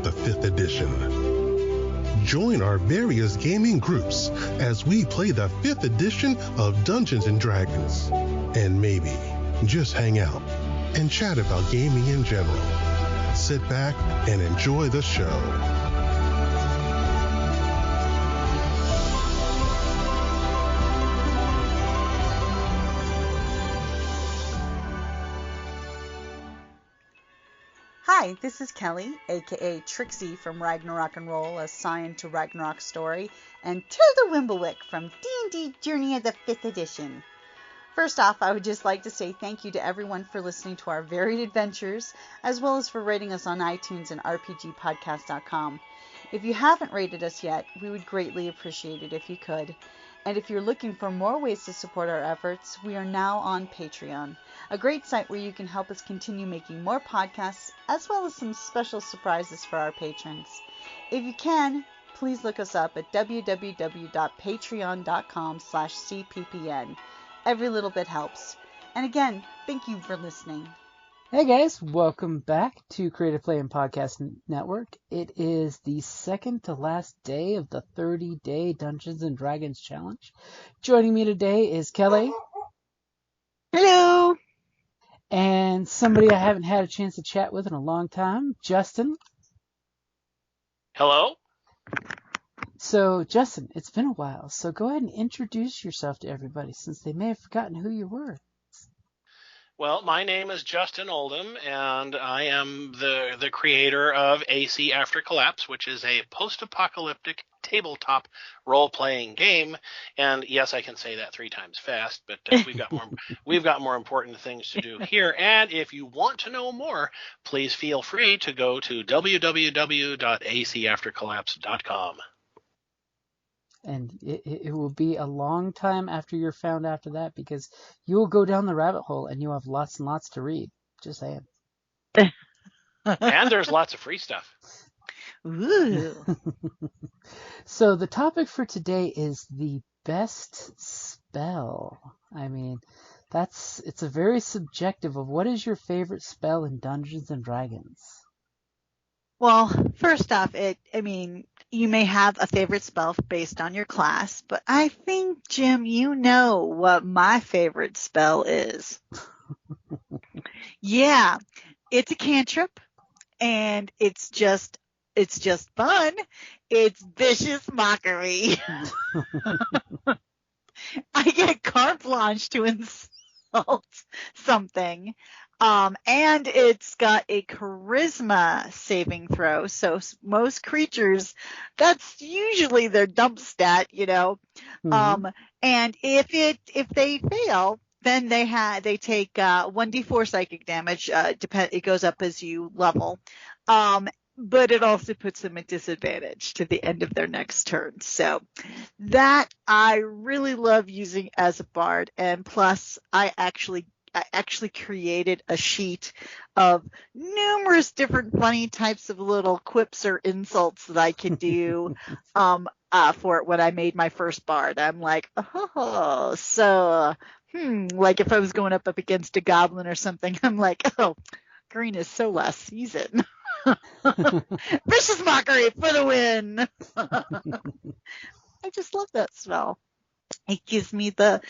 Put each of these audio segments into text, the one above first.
of the 5th edition. Join our various gaming groups as we play the 5th edition of Dungeons & Dragons. And maybe just hang out and chat about gaming in general. Sit back and enjoy the show. Hi, this is Kelly, aka Trixie from Ragnarok and Roll, assigned to Ragnarok Story, and Tilda Wimblewick from D&D Journey of the 5th Edition. First off, I would just like to say thank you to everyone for listening to our varied adventures, as well as for rating us on iTunes and RPGpodcast.com. If you haven't rated us yet, we would greatly appreciate it if you could. And if you're looking for more ways to support our efforts, we are now on Patreon, a great site where you can help us continue making more podcasts, as well as some special surprises for our patrons. If you can, please look us up at www.patreon.com/cppn. Every little bit helps. And again, thank you for listening. Hey guys, welcome back to Creative Play and Podcast Network. It is the second to last day of the 30-day Dungeons & Dragons Challenge. Joining me today is Kelly. Hello. And somebody I haven't had a chance to chat with in a long time, Justin. Hello. So, Justin, it's been a while, so go ahead and introduce yourself to everybody since they may have forgotten who you were. Well, my name is Justin Oldham, and I am the creator of AC After Collapse, which is a post-apocalyptic tabletop role-playing game. And yes, I can say that 3 times fast, but we've got more important things to do here. And if you want to know more, please feel free to go to www.acaftercollapse.com. And it will be a long time after you're found after that, because you will go down the rabbit hole and you'll have lots and lots to read. Just saying. And there's lots of free stuff. Ooh. So the topic for today is the best spell. I mean, it's a very subjective of what is your favorite spell in Dungeons and Dragons? Well, first off, you may have a favorite spell based on your class, but I think, Jim, you know what my favorite spell is. Yeah, it's a cantrip, and it's just fun. It's Vicious Mockery. I get carte blanche to insult something. And it's got a charisma saving throw. So most creatures, that's usually their dump stat, you know. Mm-hmm. And if they fail, then they take 1d4 psychic damage. It goes up as you level. But it also puts them at disadvantage to the end of their next turn. So that I really love using as a bard. And plus, I actually created a sheet of numerous different funny types of little quips or insults that I could do for it when I made my first bard. I'm like, like if I was going up against a goblin or something, I'm like, green is so last season. Vicious Mockery for the win. I just love that spell. It gives me carte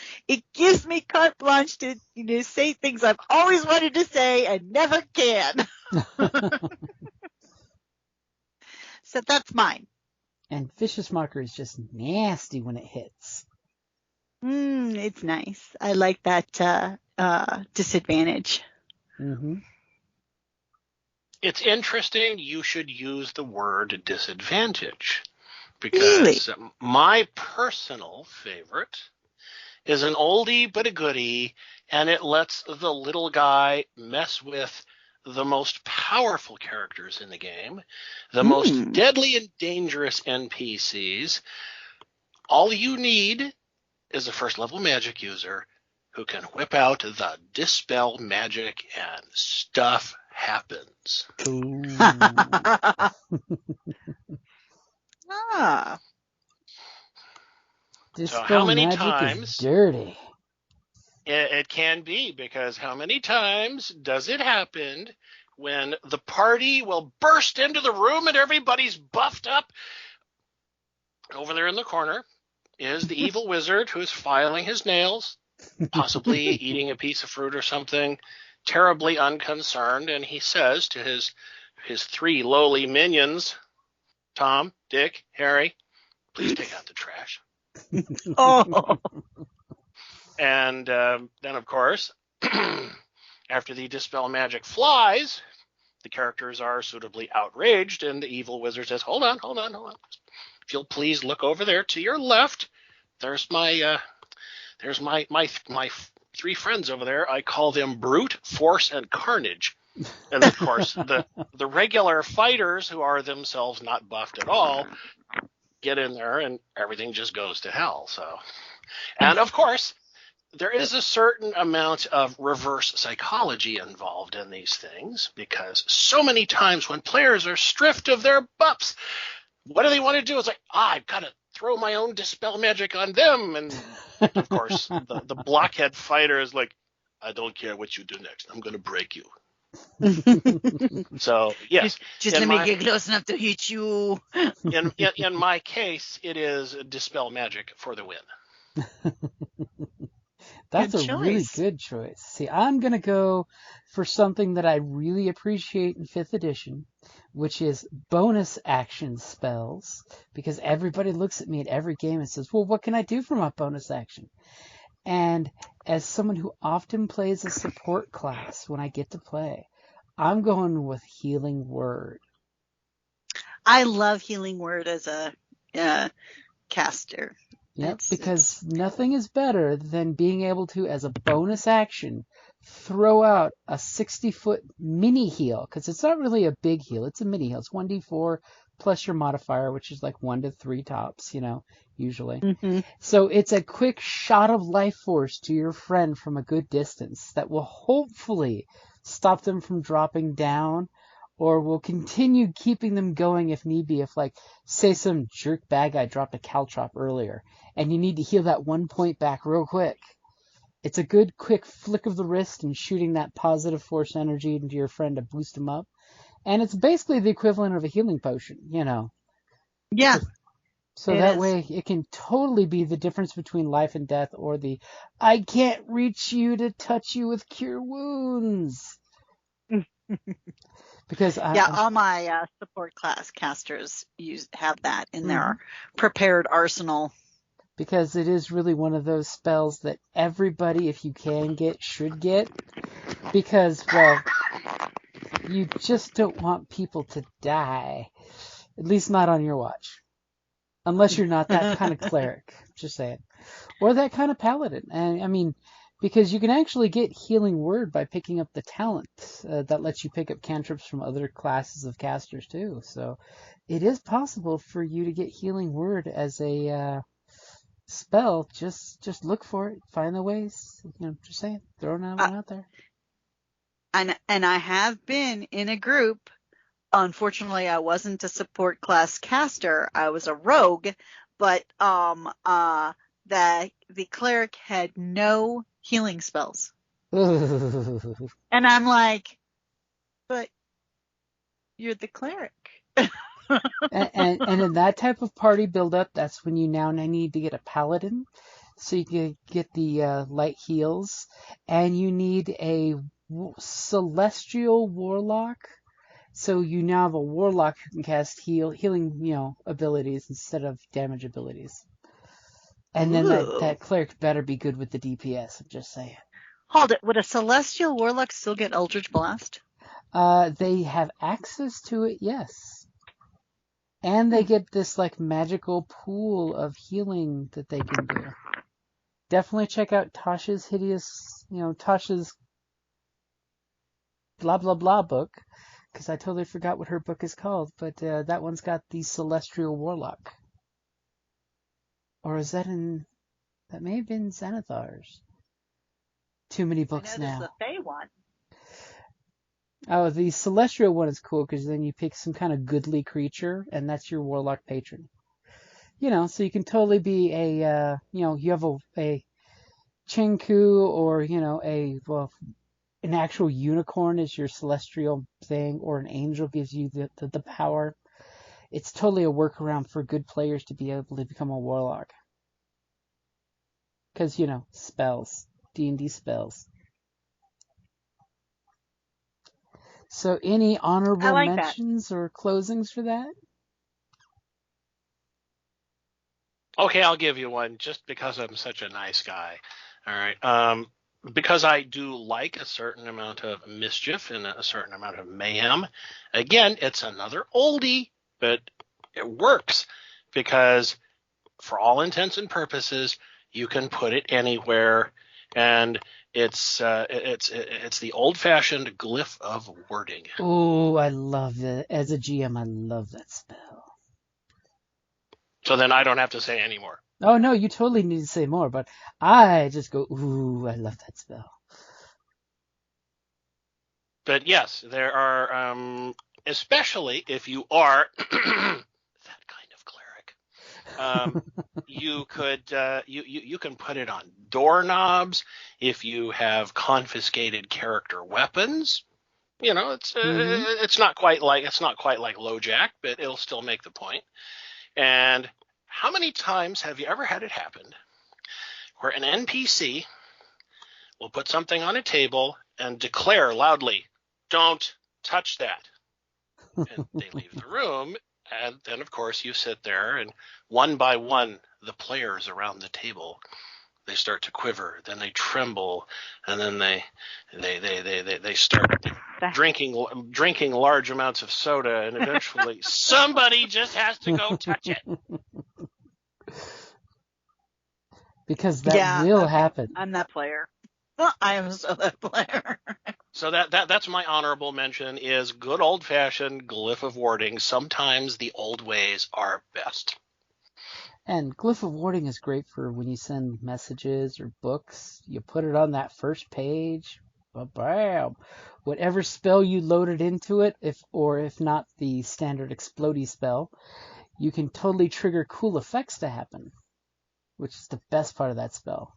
blanche to, say things I've always wanted to say and never can. So that's mine. And Vicious Mockery is just nasty when it hits. It's nice. I like that disadvantage. Mm-hmm. It's interesting you should use the word disadvantage. Because really? My personal favorite is an oldie but a goodie, and it lets the little guy mess with the most powerful characters in the game, the most deadly and dangerous NPCs. All you need is a first-level magic user who can whip out the Dispel magic, and stuff happens. Ah. Dispel so how many magic times is dirty? It can be, because how many times does it happen when the party will burst into the room and everybody's buffed up. Over there in the corner is the evil wizard who is filing his nails, possibly eating a piece of fruit or something, terribly unconcerned, and he says to his three lowly minions, Tom, Dick, Harry, please take out the trash. Oh. And then, of course, after the Dispel Magic flies, the characters are suitably outraged, and the evil wizard says, hold on. If you'll please look over there to your left, there's my three friends over there. I call them Brute, Force, and Carnage. And of course, the regular fighters who are themselves not buffed at all get in there, and everything just goes to hell. So, and of course, there is a certain amount of reverse psychology involved in these things, because so many times when players are stripped of their buffs, what do they want to do? It's like, I've got to throw my own Dispel Magic on them. And of course, the blockhead fighter is like, I don't care what you do next. I'm going to break you. So, yes. Just let me get close enough to hit you. In my case, it is Dispel Magic for the win. That's a really good choice. See, I'm going to go for something that I really appreciate in 5th edition, which is bonus action spells, because everybody looks at me at every game and says, well, what can I do for my bonus action? And as someone who often plays a support class when I get to play, I'm going with Healing Word. I love Healing Word as a caster. Yep, because nothing is better than being able to, as a bonus action, throw out a 60-foot mini heal, because it's not really a big heal, it's a mini heal. It's 1d4 plus your modifier, which is like 1 to 3 tops, usually. Mm-hmm. So it's a quick shot of life force to your friend from a good distance that will hopefully stop them from dropping down, or will continue keeping them going if need be. If, like, say some jerk bad guy dropped a caltrop earlier, and you need to heal that 1 point back real quick. It's a good quick flick of the wrist and shooting that positive force energy into your friend to boost him up. And it's basically the equivalent of a healing potion, Yeah. So that way it can totally be the difference between life and death, or the I can't reach you to touch you with cure wounds. Because all my support class casters have that in their prepared arsenal. Because it is really one of those spells that everybody, if you can get, should get. Because, well, you just don't want people to die. At least not on your watch. Unless you're not that kind of cleric. Just saying. Or that kind of paladin. And I mean, because you can actually get Healing Word by picking up the talent that lets you pick up cantrips from other classes of casters too. So it is possible for you to get Healing Word as a spell. Just look for it, find the ways. Just saying, throwing that one out there. And I have been in a group. Unfortunately, I wasn't a support class caster. I was a rogue, but the cleric had no healing spells. And I'm like, but you're the cleric. and in that type of party build-up, that's when you now need to get a paladin, so you can get the light heals, and you need a celestial warlock, so you now have a warlock who can cast healing abilities instead of damage abilities. And then that cleric better be good with the DPS, I'm just saying. Hold it, would a celestial warlock still get Eldritch Blast? They have access to it, yes. And they get this like magical pool of healing that they can do. Definitely check out Tasha's Tasha's blah blah blah book, because I totally forgot what her book is called, but that one's got the Celestial Warlock. Or is that that may have been Xanathar's. Too many books now. There's the Fey one. Oh, the Celestial one is cool, because then you pick some kind of goodly creature, and that's your Warlock patron. So you can totally be you have a Chenku, or, an actual unicorn is your celestial thing, or an angel gives you the power. It's totally a workaround for good players to be able to become a warlock. Because, spells. D&D spells. So any honorable like that. mentions or closings for that? Okay, I'll give you one just because I'm such a nice guy. All right. Because I do like a certain amount of mischief and a certain amount of mayhem. Again, it's another oldie, but it works because for all intents and purposes, you can put it anywhere, and it's the old-fashioned glyph of wording. Oh, I love it. As a GM, I love that spell. So then I don't have to say any more. Oh, no, you totally need to say more, but I just go, ooh, I love that spell. But yes, there are, especially if you are that kind of cleric, you could you can put it on doorknobs. If you have confiscated character weapons, it's not quite like LoJack, but it'll still make the point. And how many times have you ever had it happen where an NPC will put something on a table and declare loudly, "Don't touch that," and they leave the room, and then of course you sit there, and one by one the players around the table, they start to quiver, then they tremble, and then they start drinking large amounts of soda, and eventually somebody just has to go touch it. Because that will happen. I'm that player. Well, I am so that player. So that's my honorable mention is good old-fashioned glyph of warding. Sometimes the old ways are best. And glyph of warding is great for when you send messages or books. You put it on that first page. Bam! Whatever spell you loaded into it, if not the standard explodey spell, you can totally trigger cool effects to happen, which is the best part of that spell.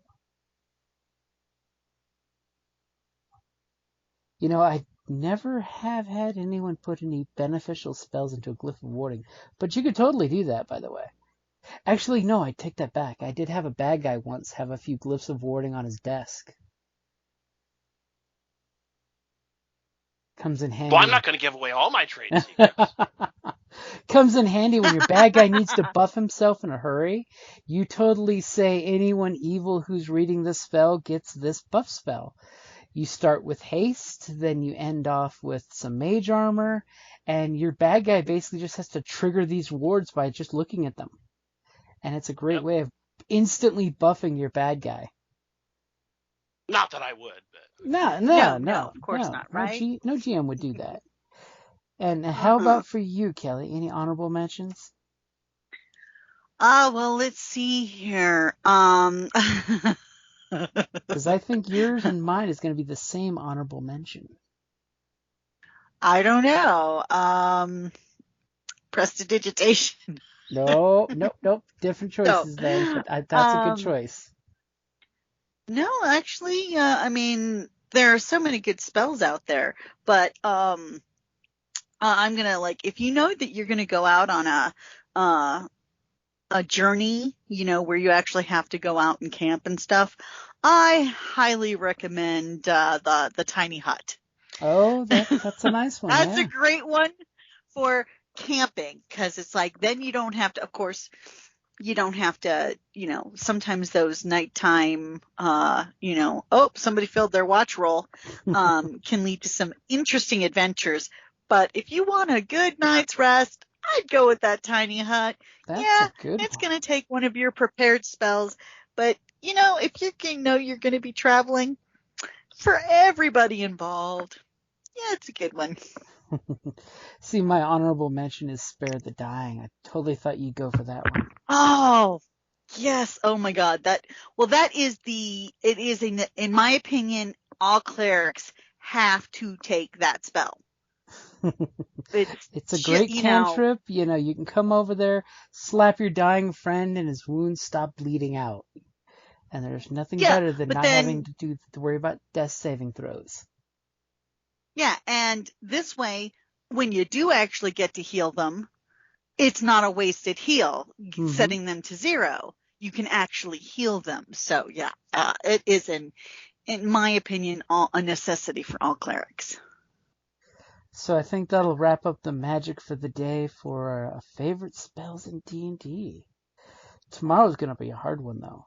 I never have had anyone put any beneficial spells into a glyph of warding, but you could totally do that, by the way. Actually, no, I take that back. I did have a bad guy once have a few glyphs of warding on his desk. Comes in handy. Well, I'm not going to give away all my trade secrets. Comes in handy when your bad guy needs to buff himself in a hurry. You totally say anyone evil who's reading this spell gets this buff spell. You start with haste, then you end off with some mage armor, and your bad guy basically just has to trigger these wards by just looking at them. And it's a great way of instantly buffing your bad guy. Not that I would, but... No, of course not, right? No GM would do that. And how about for you, Kelly? Any honorable mentions? Well, let's see here. Because I think yours and mine is going to be the same honorable mention. I don't know. Prestidigitation. Nope. Different choices then. But that's a good choice. No, actually, there are so many good spells out there. But I'm gonna if you know that you're gonna go out on a journey, where you actually have to go out and camp and stuff, I highly recommend the tiny hut. Oh, that's a nice one. That's a great one for camping, because it's then you don't have to, of course, sometimes those nighttime, somebody filled their watch roll, can lead to some interesting adventures. But if you want a good night's rest, I'd go with that tiny hut. It's going to take one of your prepared spells. But, if you're going to be traveling, for everybody involved, it's a good one. See, my honorable mention is Spare the Dying. I totally thought you'd go for that one. Oh, yes. Oh my God. In my opinion, all clerics have to take that spell. It's a great cantrip. You can come over there, slap your dying friend, and his wounds stop bleeding out. And there's nothing better than not having to worry about death saving throws. Yeah, and this way, when you do actually get to heal them, it's not a wasted heal, setting them to 0. You can actually heal them. So yeah, it is, in my opinion, a necessity for all clerics. So I think that'll wrap up the magic for the day for our favorite spells in D&D. Tomorrow's going to be a hard one, though.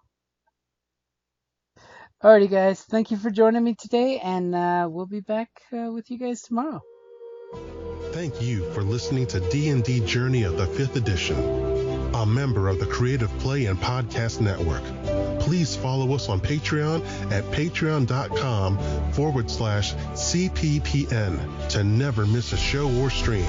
Alrighty, guys. Thank you for joining me today, and we'll be back with you guys tomorrow. Thank you for listening to D&D Journey of the 5th Edition, a member of the Creative Play and Podcast Network. Please follow us on Patreon at patreon.com/CPPN to never miss a show or stream.